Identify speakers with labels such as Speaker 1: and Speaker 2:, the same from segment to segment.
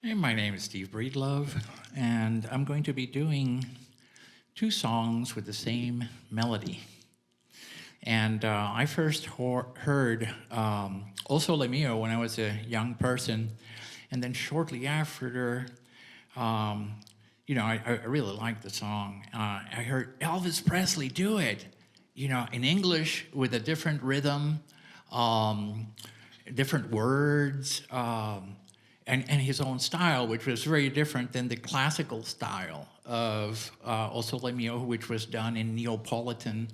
Speaker 1: Hey, my name is Steve Breedlove, and I'm going to be doing two songs with the same melody. And I first heard Also Le Mio when I was a young person, and then shortly after, I really liked the song. I heard Elvis Presley do it, in English with a different rhythm, different words, and his own style, which was very different than the classical style of Also Le Mio, which was done in Neolpolitan.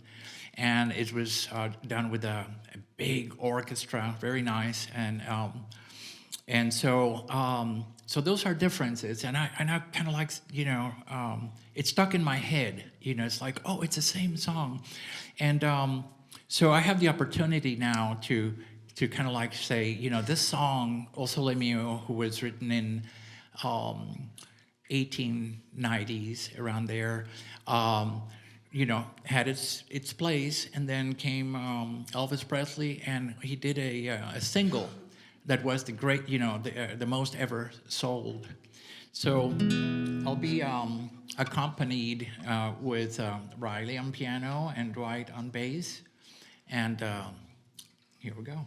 Speaker 1: And it was done with a big orchestra, very nice. And so those are differences. And I kind of like, it stuck in my head. It's like, oh, it's the same song. And so I have the opportunity now to kind of like say, this song, Also Le Mio, who was written in 1890s, around there, had its place, and then came Elvis Presley, and he did a single that was the great, the most ever sold. So I'll be accompanied with Riley on piano and Dwight on bass, and here we go.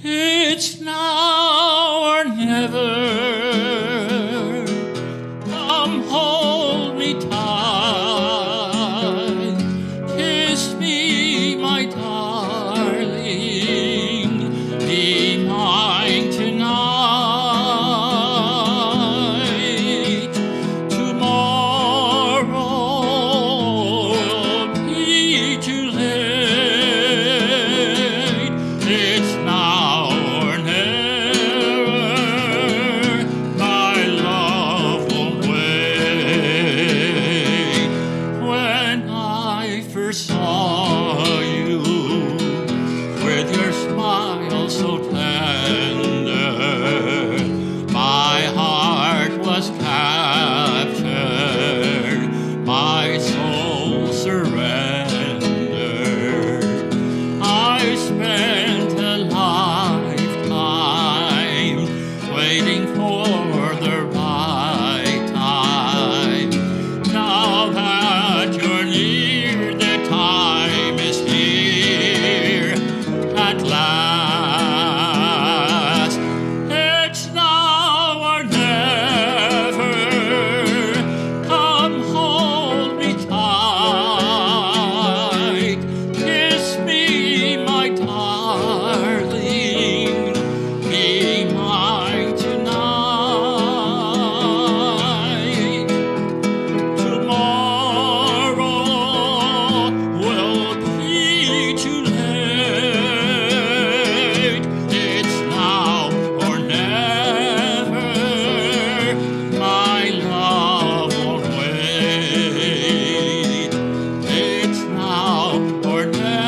Speaker 1: It's now or never. Come hold me tight. Kiss me, my darling. Be mine tonight. Tomorrow will be too late. It's now or never. My love won't wait. When I first saw you with your smile so tender, my heart was captured, my soul surrendered. I spent a lifetime waiting for the right time. Now that you're near, the time is here at last. It's now or never. Come hold me tight. Kiss me, my darling. Be mine tonight. Tomorrow will be too late. It's now or never. My love won't wait. It's now or never.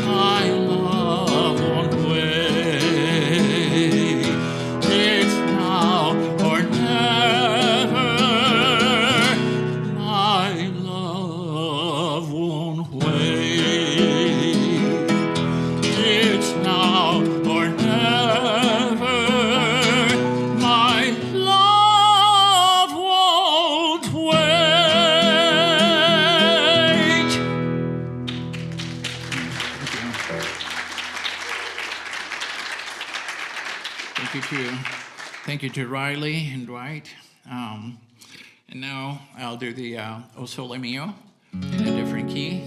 Speaker 1: My love won't wait. It's now or never. My love won't wait. It's now or never. My love won't wait. Thank you to Riley and Dwight. And now I'll do the O Sole Mio in a different key.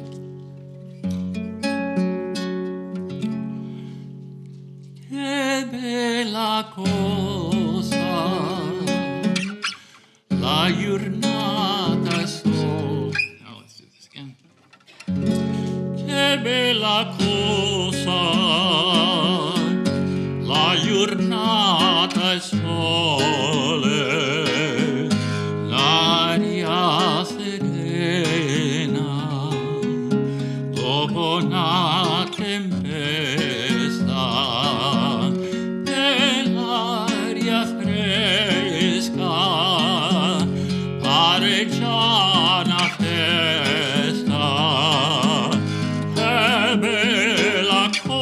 Speaker 1: Che bella cosa, la giornata sol. Now let's do this again. Che bella cosa, la giornata è sole, l'aria serena, dopo una tempesta, nell'aria fresca, pare già una festa. Che bella cosa.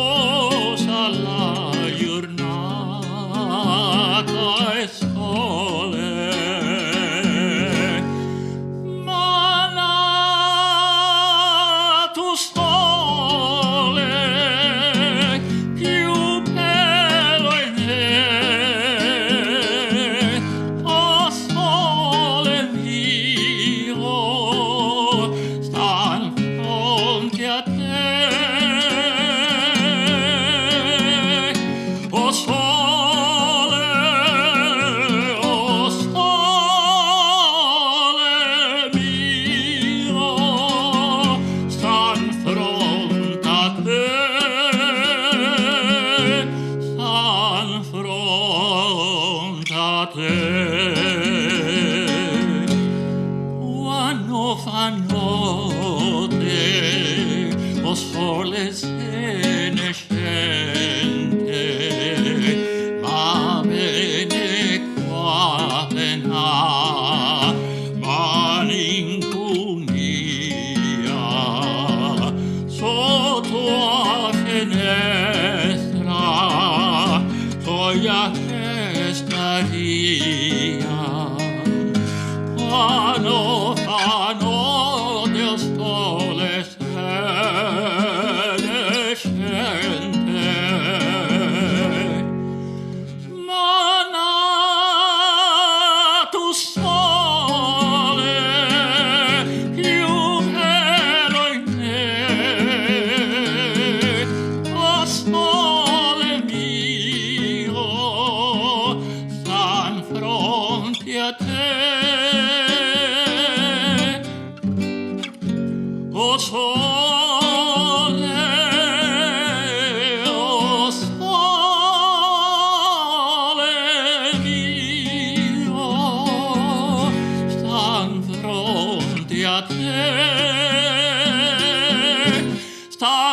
Speaker 1: te. Quando fa notte, o sole se ne scende, ma bene qua e là, malinconia, sotto a finestra, toia restaria, quando fa notte o sole se ne scende, mana tu sole, più vero in me, o sole mio, stan fronte a te. O sole mio, stan fronte a te, stan